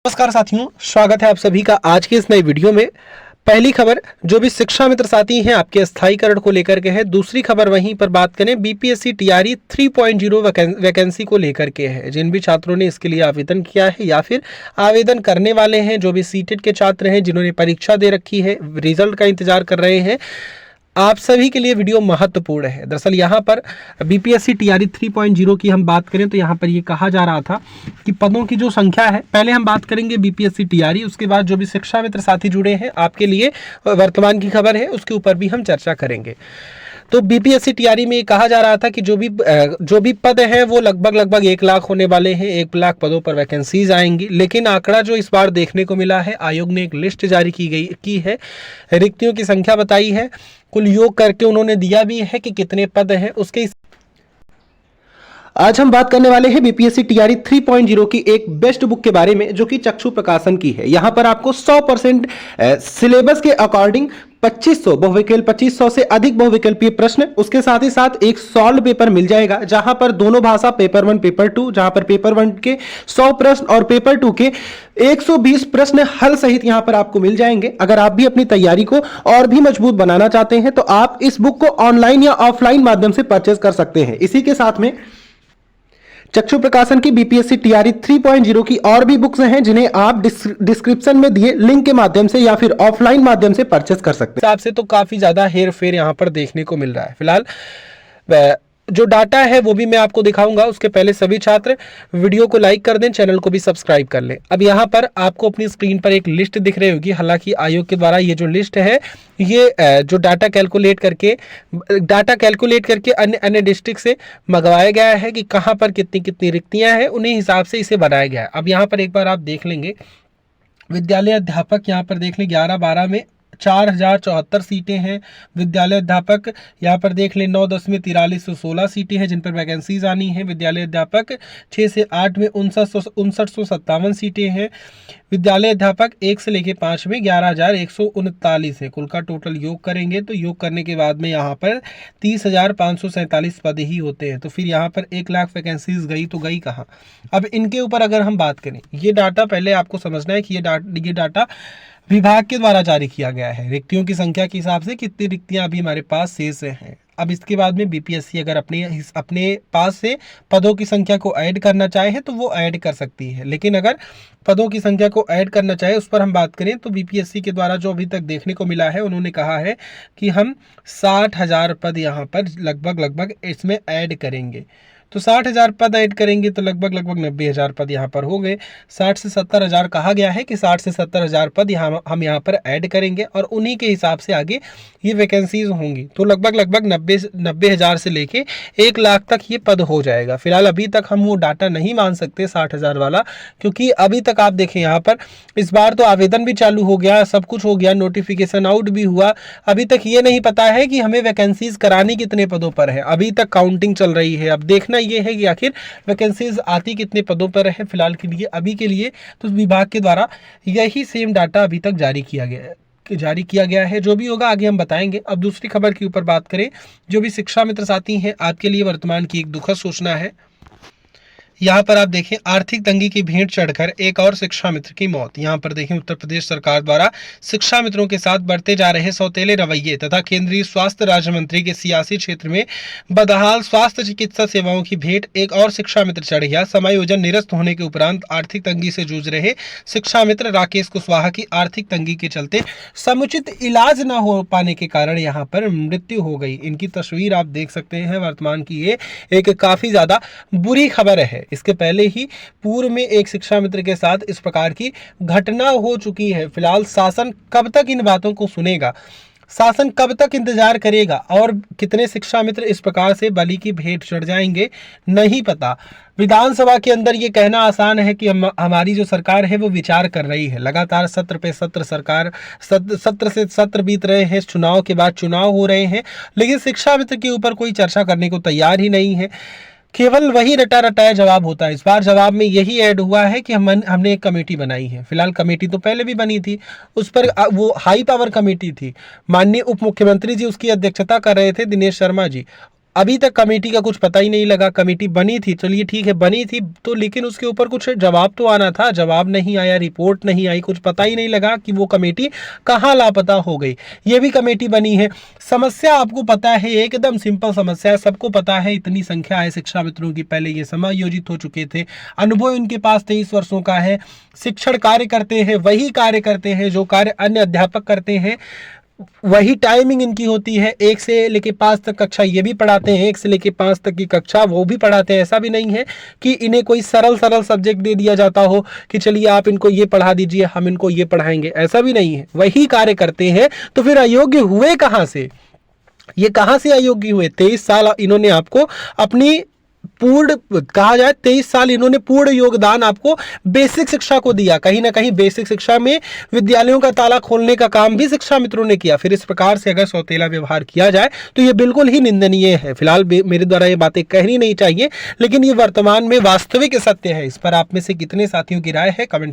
नमस्कार साथियों, स्वागत है आप सभी का आज की इस नई वीडियो में। पहली खबर जो भी शिक्षा मित्र साथी हैं आपके स्थायीकरण को लेकर के है। दूसरी खबर वहीं पर बात करें बीपीएससी टीआरई 3.0 वैकेंसी को लेकर के है। जिन भी छात्रों ने इसके लिए आवेदन किया है या फिर आवेदन करने वाले हैं, जो भी सीटेट के छात्र हैं जिन्होंने परीक्षा दे रखी है, रिजल्ट का इंतजार कर रहे हैं, आप सभी के लिए वीडियो महत्वपूर्ण है। दरअसल यहाँ पर बीपीएससी टीआरई 3.0 की हम बात करें तो यहाँ पर ये कहा जा रहा था कि पदों की जो संख्या है, पहले हम बात करेंगे बीपीएससी टीआरई, उसके बाद जो भी शिक्षा मित्र साथी जुड़े हैं आपके लिए वर्तमान की खबर है उसके ऊपर भी हम चर्चा करेंगे। तो बीपीएससी टीआरई में कहा जा रहा था कि जो भी पद है वो लगभग 1 लाख होने वाले हैं। 1 लाख पदों पर वैकेंसीज आएंगी, लेकिन आंकड़ा जो इस बार देखने को मिला है, आयोग ने एक लिस्ट जारी की है, रिक्तियों की संख्या बताई है, कुल योग करके उन्होंने दिया भी है कि कितने पद हैं उसके। आज हम बात करने वाले हैं बीपीएससी टीआरई 3.0 की एक बेस्ट बुक के बारे में, जो कि चक्षु प्रकाशन की है। यहां पर आपको 100% सिलेबस के अकॉर्डिंग 2500 बहुविकल्प 2500 से अधिक बहुविकल्पीय प्रश्न, उसके साथ ही साथ एक सॉल्व पेपर मिल जाएगा, जहां पर दोनों भाषा पेपर 1 पेपर 2, जहां पर पेपर 1 के 100 प्रश्न और पेपर 2 के 120 प्रश्न हल सहित यहां पर आपको मिल जाएंगे। अगर आप भी अपनी तैयारी को और भी मजबूत बनाना चाहते हैं तो आप इस बुक को ऑनलाइन या ऑफलाइन माध्यम से परचेज कर सकते हैं। इसी के साथ में चक्षु प्रकाशन की बीपीएससी टीआरई 3.0 की और भी बुक्स हैं, जिन्हें आप डिस्क्रिप्शन में दिए लिंक के माध्यम से या फिर ऑफलाइन माध्यम से परचेस कर सकते हैं। हिसाब से तो काफी ज्यादा हेर फेर यहां पर देखने को मिल रहा है। फिलहाल जो डाटा है वो भी मैं आपको दिखाऊंगा, उसके पहले सभी छात्र वीडियो को लाइक कर दें, चैनल को भी सब्सक्राइब कर लें। अब यहाँ पर आपको अपनी स्क्रीन पर एक लिस्ट दिख रही होगी। हालांकि आयोग के द्वारा ये जो लिस्ट है, ये जो डाटा कैलकुलेट करके अन्य डिस्ट्रिक्ट से मंगवाया गया है कि कहाँ पर कितनी कितनी रिक्तियाँ हैं, उन्हीं हिसाब से इसे बनाया गया है। अब यहाँ पर एक बार आप देख लेंगे, विद्यालय अध्यापक यहाँ पर देख लें 11-12 में 4074 सीटें हैं। विद्यालय अध्यापक यहाँ पर देख लें 9-10 में 4316 सीटें हैं जिन पर वैकेंसीज आनी है। विद्यालय अध्यापक 6 से 8 में 5957 सीटें हैं। विद्यालय अध्यापक 1 से लेकर 5 में 11139 है। कुल का टोटल योग करेंगे तो योग करने के बाद में यहाँ पर 30,547 पद ही होते हैं। तो फिर यहाँ पर 1 लाख वैकेंसीज गई तो गई कहाँ। अब इनके ऊपर अगर हम बात करें, ये डाटा पहले आपको समझना है कि ये डाटा विभाग के द्वारा जारी किया गया है। रिक्तियों की संख्या के हिसाब से कितनी रिक्तियां अभी हमारे पास शेष हैं। अब इसके बाद में बीपीएससी अगर अपने पास से पदों की संख्या को ऐड करना चाहे तो वो ऐड कर सकती है, लेकिन अगर पदों की संख्या को ऐड करना चाहे उस पर हम बात करें तो बीपीएससी के द्वारा जो अभी तक देखने को मिला है, उन्होंने कहा है कि हम 60,000 पद यहाँ पर लगभग इसमें ऐड करेंगे। तो 60,000 पद ऐड करेंगे तो लगभग 90,000 पद यहाँ पर हो गए। 60 से 70,000 कहा गया है कि 60 से 70,000 पद हम यहाँ पर ऐड करेंगे और उन्हीं के हिसाब से आगे ये वैकेंसीज होंगी। तो लगभग 90,000 से लेके 1 लाख तक ये पद हो जाएगा। फिलहाल अभी तक हम वो डाटा नहीं मान सकते 60,000 वाला, क्योंकि अभी तक आप देखें यहाँ पर इस बार तो आवेदन भी चालू हो गया, सब कुछ हो गया, नोटिफिकेशन आउट भी हुआ। अभी तक ये नहीं पता है कि हमें वैकेंसीज करानी कितने पदों पर है। अभी तक काउंटिंग चल रही है। अब देखना ये है कि आखिर वैकेंसीज आती कितने पदों पर है। फिलहाल के लिए अभी के लिए तो विभाग के द्वारा यही सेम डाटा अभी तक जारी किया गया है। जो भी होगा आगे हम बताएंगे। अब दूसरी खबर के ऊपर बात करें, जो भी शिक्षा मित्र साथी हैं आपके लिए वर्तमान की एक दुखद सूचना है। यहाँ पर आप देखें, आर्थिक तंगी की भेंट चढ़कर एक और शिक्षा मित्र की मौत। यहाँ पर देखें, उत्तर प्रदेश सरकार द्वारा शिक्षा मित्रों के साथ बरते जा रहे सौतेले रवैये तथा केंद्रीय स्वास्थ्य राज्य मंत्री के सियासी क्षेत्र में बदहाल स्वास्थ्य चिकित्सा सेवाओं की भेंट एक और शिक्षा मित्र चढ़ गया। समायोजन निरस्त होने के उपरांत आर्थिक तंगी से जूझ रहे शिक्षा मित्र राकेश कुशवाहा की आर्थिक तंगी के चलते समुचित इलाज न हो पाने के कारण यहाँ पर मृत्यु हो गई। इनकी तस्वीर आप देख सकते हैं। वर्तमान की ये एक काफी ज्यादा बुरी खबर है। इसके पहले ही पूर्व में एक शिक्षा मित्र के साथ इस प्रकार की घटना हो चुकी है। फिलहाल शासन कब तक इन बातों को सुनेगा, शासन कब तक इंतजार करेगा और कितने शिक्षा मित्र इस प्रकार से बलि की भेंट चढ़ जाएंगे नहीं पता। विधानसभा के अंदर ये कहना आसान है कि हमारी जो सरकार है वो विचार कर रही है। लगातार सत्र पे सत्र सत्र से सत्र बीत रहे हैं, चुनाव के बाद चुनाव हो रहे हैं, लेकिन शिक्षा मित्र के ऊपर कोई चर्चा करने को तैयार ही नहीं है। केवल वही रटा रटाया जवाब होता है। इस बार जवाब में यही ऐड हुआ है कि हमने एक कमेटी बनाई है। फिलहाल कमेटी तो पहले भी बनी थी, उस पर वो हाई पावर कमेटी थी। माननीय उप मुख्यमंत्री जी उसकी अध्यक्षता कर रहे थे, दिनेश शर्मा जी। अभी तक कमेटी का कुछ पता ही नहीं लगा। कमेटी बनी थी, चलिए ठीक है बनी थी तो, लेकिन उसके ऊपर कुछ जवाब तो आना था, जवाब नहीं आया, रिपोर्ट नहीं आई, कुछ पता ही नहीं लगा कि वो कमेटी कहाँ लापता हो गई। ये भी कमेटी बनी है। समस्या आपको पता है, एकदम सिंपल समस्या है, सबको पता है। इतनी संख्या है शिक्षा मित्रों की, पहले ये समायोजित हो चुके थे, अनुभव इनके पास 23 वर्षों का है, शिक्षण कार्य करते हैं, वही कार्य करते हैं जो कार्य अन्य अध्यापक करते हैं, वही टाइमिंग इनकी होती है। 1 से लेके 5 तक कक्षा ये भी पढ़ाते हैं, 1 से लेके 5 तक की कक्षा वो भी पढ़ाते हैं। ऐसा भी नहीं है कि इन्हें कोई सरल सब्जेक्ट दे दिया जाता हो कि चलिए आप इनको ये पढ़ा दीजिए, हम इनको ये पढ़ाएंगे, ऐसा भी नहीं है, वही कार्य करते हैं। तो फिर अयोग्य हुए कहाँ से, ये कहाँ से अयोग्य हुए? 23 साल इन्होंने आपको अपनी पूर्ण, कहा जाए 23 साल इन्होंने पूर्ण योगदान आपको बेसिक शिक्षा को दिया। कहीं ना कहीं बेसिक शिक्षा में विद्यालयों का ताला खोलने का काम भी शिक्षा मित्रों ने किया। फिर इस प्रकार से अगर सौतेला व्यवहार किया जाए तो ये बिल्कुल ही निंदनीय है। फिलहाल मेरे द्वारा ये बातें कहनी नहीं चाहिए, लेकिन ये वर्तमान में वास्तविक सत्य है। इस पर आप में से कितने साथियों की राय है कमेंट